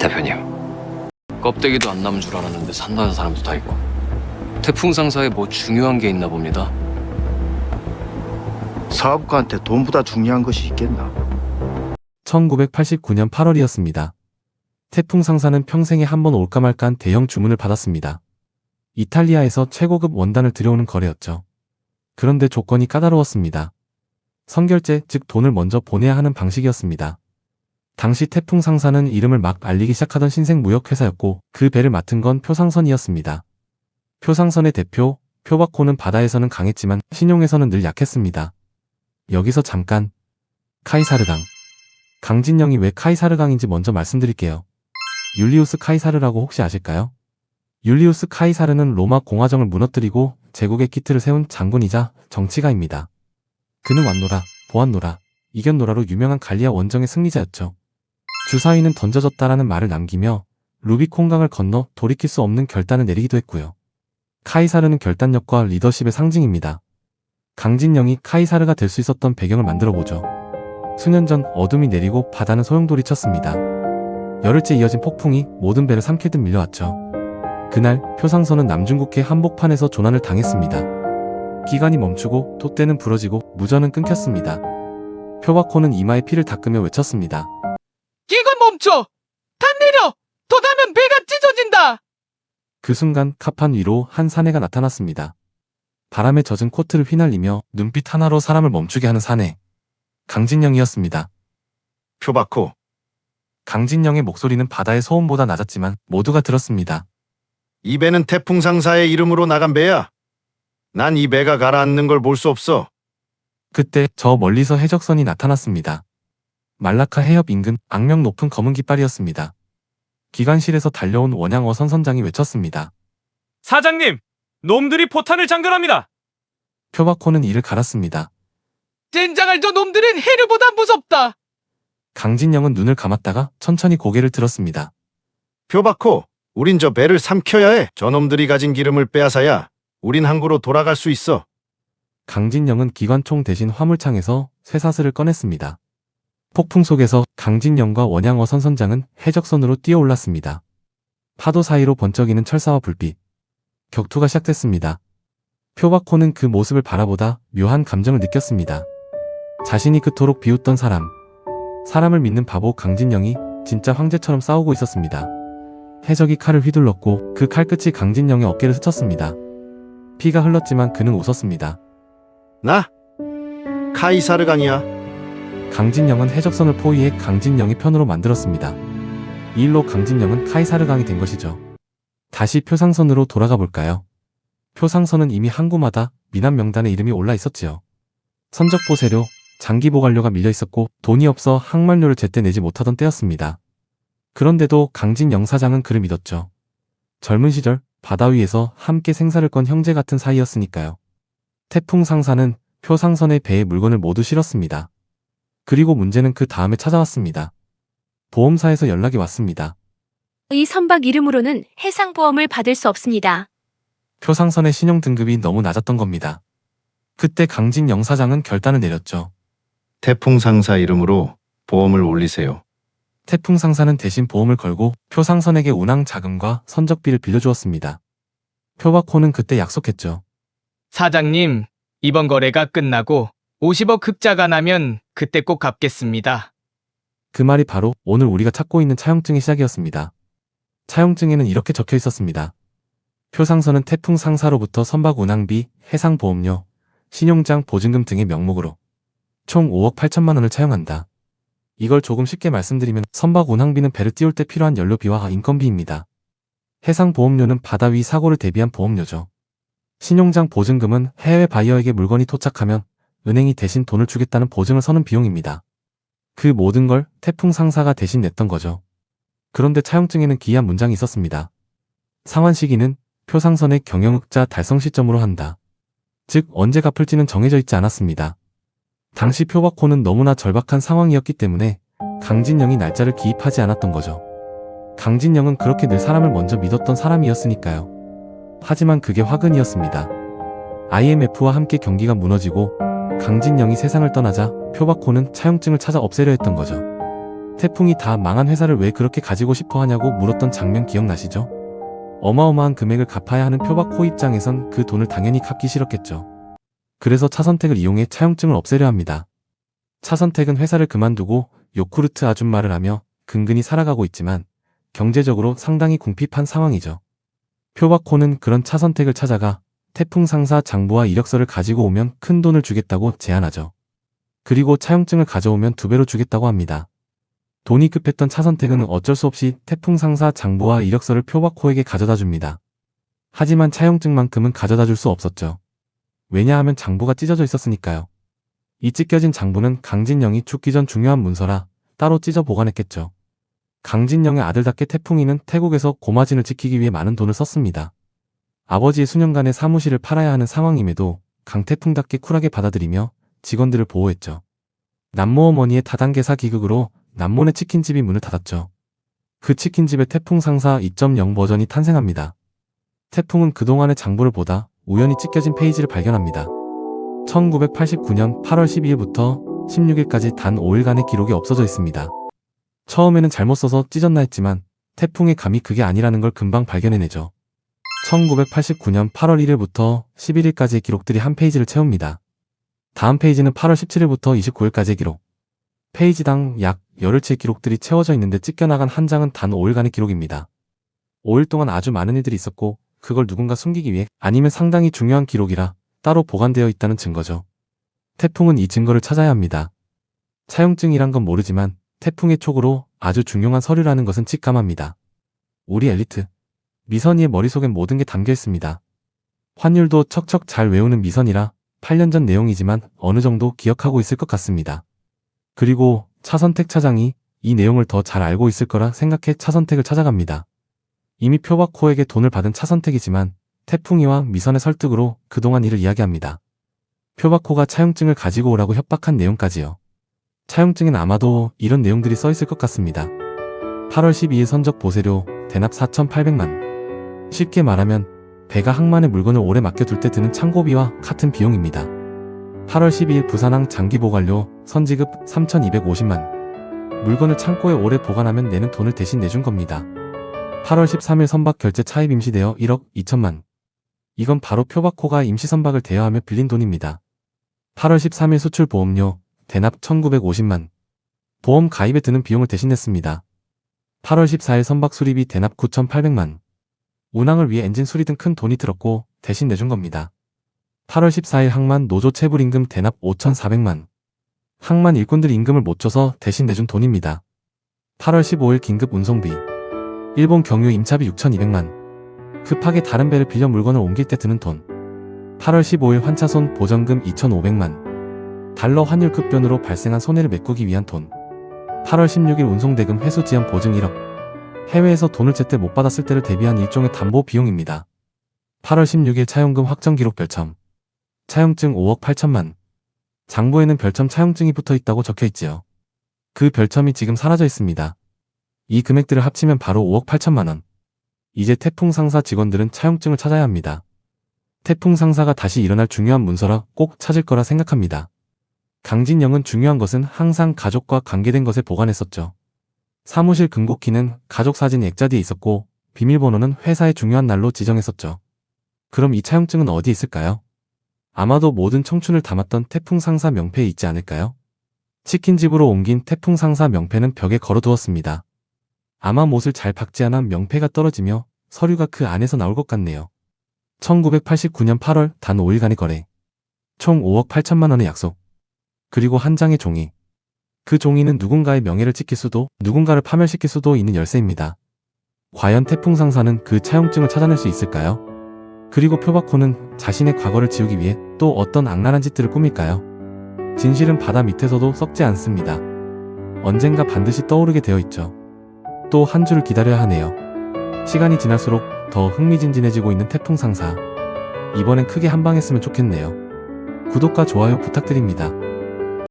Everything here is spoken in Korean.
대표님, 껍데기도 안 남은 줄 알았는데 산다는 사람도 다 있고. 태풍 상사에 뭐 중요한 게 있나 봅니다. 사업가한테 돈보다 중요한 것이 있겠나? 1989년 8월이었습니다. 태풍 상사는 평생에 한 번 올까 말까한 대형 주문을 받았습니다. 이탈리아에서 최고급 원단을 들여오는 거래였죠. 그런데 조건이 까다로웠습니다. 선결제, 즉 돈을 먼저 보내야 하는 방식이었습니다. 당시 태풍 상사는 이름을 막 알리기 시작하던 신생 무역회사였고 그 배를 맡은 건 표상선이었습니다. 표상선의 대표, 표바코는 바다에서는 강했지만 신용에서는 늘 약했습니다. 여기서 잠깐 카이사르강. 강진영이 왜 카이사르강인지 먼저 말씀드릴게요. 율리우스 카이사르라고 혹시 아실까요? 율리우스 카이사르는 로마 공화정을 무너뜨리고 제국의 기틀을 세운 장군이자 정치가입니다. 그는 왔노라, 보았노라, 이겼노라로 유명한 갈리아 원정의 승리자였죠. 주사위는 던져졌다라는 말을 남기며 루비콘강을 건너 돌이킬 수 없는 결단을 내리기도 했고요. 카이사르는 결단력과 리더십의 상징입니다. 강진영이 카이사르가 될 수 있었던 배경을 만들어보죠. 수년 전 어둠이 내리고 바다는 소용돌이 쳤습니다. 열흘째 이어진 폭풍이 모든 배를 삼키듯 밀려왔죠. 그날 표상선은 남중국해 한복판에서 조난을 당했습니다. 기관이 멈추고 돛대는 부러지고 무전은 끊겼습니다. 표바코는 이마에 피를 닦으며 외쳤습니다. 기관 멈춰! 탄 내려! 더 가면 배가 찢어진다! 그 순간 카판 위로 한 사내가 나타났습니다. 바람에 젖은 코트를 휘날리며 눈빛 하나로 사람을 멈추게 하는 사내. 강진영이었습니다. 표바코, 강진영의 목소리는 바다의 소음보다 낮았지만 모두가 들었습니다. 이 배는 태풍 상사의 이름으로 나간 배야. 난 이 배가 가라앉는 걸 볼 수 없어. 그때 저 멀리서 해적선이 나타났습니다. 말라카 해협 인근 악명 높은 검은 깃발이었습니다. 기관실에서 달려온 원양어 선선장이 외쳤습니다. 사장님! 놈들이 포탄을 장전합니다! 표바코는 이를 갈았습니다. 젠장할 저 놈들은 해류보다 무섭다! 강진영은 눈을 감았다가 천천히 고개를 들었습니다. 표바코, 우린 저 배를 삼켜야 해. 저놈들이 가진 기름을 빼앗아야 우린 항구로 돌아갈 수 있어. 강진영은 기관총 대신 화물창에서 쇠사슬을 꺼냈습니다. 폭풍 속에서 강진영과 원양어 선선장은 해적선으로 뛰어올랐습니다. 파도 사이로 번쩍이는 철사와 불빛. 격투가 시작됐습니다. 표바코는 그 모습을 바라보다 묘한 감정을 느꼈습니다. 자신이 그토록 비웃던 사람을 믿는 바보 강진영이 진짜 황제처럼 싸우고 있었습니다. 해적이 칼을 휘둘렀고 그 칼끝이 강진영의 어깨를 스쳤습니다. 피가 흘렀지만 그는 웃었습니다. 나? 카이사르강이야. 강진영은 해적선을 포위해 강진영의 편으로 만들었습니다. 이 일로 강진영은 카이사르강이 된 것이죠. 다시 표상선으로 돌아가 볼까요? 표상선은 이미 항구마다 미남 명단에 이름이 올라 있었지요. 선적보세료, 장기보관료가 밀려 있었고 돈이 없어 항만료를 제때 내지 못하던 때였습니다. 그런데도 강진영 사장은 그를 믿었죠. 젊은 시절 바다 위에서 함께 생사를 건 형제 같은 사이였으니까요. 태풍 상사는 표상선의 배에 물건을 모두 실었습니다. 그리고 문제는 그 다음에 찾아왔습니다. 보험사에서 연락이 왔습니다. 이 선박 이름으로는 해상보험을 받을 수 없습니다. 표상선의 신용 등급이 너무 낮았던 겁니다. 그때 강진영 사장은 결단을 내렸죠. 태풍 상사 이름으로 보험을 올리세요. 태풍 상사는 대신 보험을 걸고 표상선에게 운항 자금과 선적비를 빌려주었습니다. 표바코는 그때 약속했죠. 사장님, 이번 거래가 끝나고 50억 흑자가 나면 그때 꼭 갚겠습니다. 그 말이 바로 오늘 우리가 찾고 있는 차용증의 시작이었습니다. 차용증에는 이렇게 적혀 있었습니다. 표상선은 태풍 상사로부터 선박 운항비, 해상보험료, 신용장 보증금 등의 명목으로 총 5억 8천만 원을 차용한다. 이걸 조금 쉽게 말씀드리면 선박 운항비는 배를 띄울 때 필요한 연료비와 인건비입니다. 해상보험료는 바다 위 사고를 대비한 보험료죠. 신용장 보증금은 해외 바이어에게 물건이 도착하면 은행이 대신 돈을 주겠다는 보증을 서는 비용입니다. 그 모든 걸 태풍 상사가 대신 냈던 거죠. 그런데 차용증에는 기이한 문장이 있었습니다. 상환 시기는 표상선의 경영흑자 달성 시점으로 한다. 즉 언제 갚을지는 정해져 있지 않았습니다. 당시 표바코는 너무나 절박한 상황이었기 때문에 강진영이 날짜를 기입하지 않았던 거죠. 강진영은 그렇게 늘 사람을 먼저 믿었던 사람이었으니까요. 하지만 그게 화근이었습니다. IMF와 함께 경기가 무너지고 강진영이 세상을 떠나자 표바코는 차용증을 찾아 없애려 했던 거죠. 태풍이 다 망한 회사를 왜 그렇게 가지고 싶어 하냐고 물었던 장면 기억나시죠? 어마어마한 금액을 갚아야 하는 표박호 입장에선 그 돈을 당연히 갚기 싫었겠죠. 그래서 차선택을 이용해 차용증을 없애려 합니다. 차선택은 회사를 그만두고 요쿠르트 아줌마를 하며 근근히 살아가고 있지만 경제적으로 상당히 궁핍한 상황이죠. 표박호는 그런 차선택을 찾아가 태풍 상사 장부와 이력서를 가지고 오면 큰 돈을 주겠다고 제안하죠. 그리고 차용증을 가져오면 2배로 주겠다고 합니다. 돈이 급했던 차선택은 어쩔 수 없이 태풍 상사 장부와 이력서를 표박호에게 가져다 줍니다. 하지만 차용증만큼은 가져다 줄 수 없었죠. 왜냐하면 장부가 찢어져 있었으니까요. 이 찢겨진 장부는 강진영이 죽기 전 중요한 문서라 따로 찢어 보관했겠죠. 강진영의 아들답게 태풍이는 태국에서 고마진을 지키기 위해 많은 돈을 썼습니다. 아버지의 수년간의 사무실을 팔아야 하는 상황임에도 강태풍답게 쿨하게 받아들이며 직원들을 보호했죠. 남모 어머니의 다단계사 기극으로 남모네 치킨집이 문을 닫았죠. 그 치킨집의 태풍 상사 2.0 버전이 탄생합니다. 태풍은 그동안의 장부를 보다 우연히 찢겨진 페이지를 발견합니다. 1989년 8월 12일부터 16일까지 단 5일간의 기록이 없어져 있습니다. 처음에는 잘못 써서 찢었나 했지만 태풍의 감이 그게 아니라는 걸 금방 발견해내죠. 1989년 8월 1일부터 11일까지의 기록들이 한 페이지를 채웁니다. 다음 페이지는 8월 17일부터 29일까지의 기록. 페이지당 약 열흘치의 기록들이 채워져 있는데 찢겨나간 한 장은 단 5일간의 기록입니다. 5일 동안 아주 많은 일들이 있었고 그걸 누군가 숨기기 위해 아니면 상당히 중요한 기록이라 따로 보관되어 있다는 증거죠. 태풍은 이 증거를 찾아야 합니다. 차용증이란 건 모르지만 태풍의 촉으로 아주 중요한 서류라는 것은 직감합니다. 우리 엘리트 미선이의 머릿속엔 모든 게 담겨 있습니다. 환율도 척척 잘 외우는 미선이라 8년 전 내용이지만 어느 정도 기억하고 있을 것 같습니다. 그리고 차선택 차장이 이 내용을 더 잘 알고 있을 거라 생각해 차선택을 찾아갑니다. 이미 표박호에게 돈을 받은 차선택이지만 태풍이와 미선의 설득으로 그동안 일을 이야기합니다. 표박호가 차용증을 가지고 오라고 협박한 내용까지요. 차용증엔 아마도 이런 내용들이 써있을 것 같습니다. 8월 12일 선적 보세료 대납 4,800만. 쉽게 말하면 배가 항만의 물건을 오래 맡겨둘 때 드는 창고비와 같은 비용입니다. 8월 12일 부산항 장기보관료 선지급 3,250만. 물건을 창고에 오래 보관하면 내는 돈을 대신 내준 겁니다. 8월 13일 선박 결제 차입 임시대여 1억 2천만. 이건 바로 표박호가 임시 선박을 대여하며 빌린 돈입니다. 8월 13일 수출 보험료 대납 1,950만. 보험 가입에 드는 비용을 대신 냈습니다. 8월 14일 선박 수리비 대납 9,800만. 운항을 위해 엔진 수리 등 큰 돈이 들었고 대신 내준 겁니다. 8월 14일 항만 노조 체불 임금 대납 5,400만. 항만 일꾼들이 임금을 못 줘서 대신 내준 돈입니다. 8월 15일 긴급 운송비. 일본 경유 임차비 6,200만. 급하게 다른 배를 빌려 물건을 옮길 때 드는 돈. 8월 15일 환차손 보전금 2,500만. 달러 환율 급변으로 발생한 손해를 메꾸기 위한 돈. 8월 16일 운송대금 회수 지연 보증 1억. 해외에서 돈을 제때 못 받았을 때를 대비한 일종의 담보 비용입니다. 8월 16일 차용금 확정 기록 별첨. 차용증 5억 8천만. 장부에는 별첨 차용증이 붙어 있다고 적혀 있지요. 그 별첨이 지금 사라져 있습니다. 이 금액들을 합치면 바로 5억 8천만 원. 이제 태풍 상사 직원들은 차용증을 찾아야 합니다. 태풍 상사가 다시 일어날 중요한 문서라 꼭 찾을 거라 생각합니다. 강진영은 중요한 것은 항상 가족과 관계된 것에 보관했었죠. 사무실 금고키는 가족 사진이 액자뒤에 있었고 비밀번호는 회사의 중요한 날로 지정했었죠. 그럼 이 차용증은 어디 있을까요? 아마도 모든 청춘을 담았던 태풍 상사 명패에 있지 않을까요? 치킨집으로 옮긴 태풍 상사 명패는 벽에 걸어두었습니다. 아마 못을 잘 박지 않아 명패가 떨어지며 서류가 그 안에서 나올 것 같네요. 1989년 8월 단 5일간의 거래. 총 5억 8천만 원의 약속. 그리고 한 장의 종이. 그 종이는 누군가의 명예를 지킬 수도 누군가를 파멸시킬 수도 있는 열쇠입니다. 과연 태풍 상사는 그 차용증을 찾아낼 수 있을까요? 그리고 표박호는 자신의 과거를 지우기 위해 또 어떤 악랄한 짓들을 꾸밀까요? 진실은 바다 밑에서도 썩지 않습니다. 언젠가 반드시 떠오르게 되어 있죠. 또 한 주를 기다려야 하네요. 시간이 지날수록 더 흥미진진해지고 있는 태풍 상사. 이번엔 크게 한방 했으면 좋겠네요. 구독과 좋아요 부탁드립니다.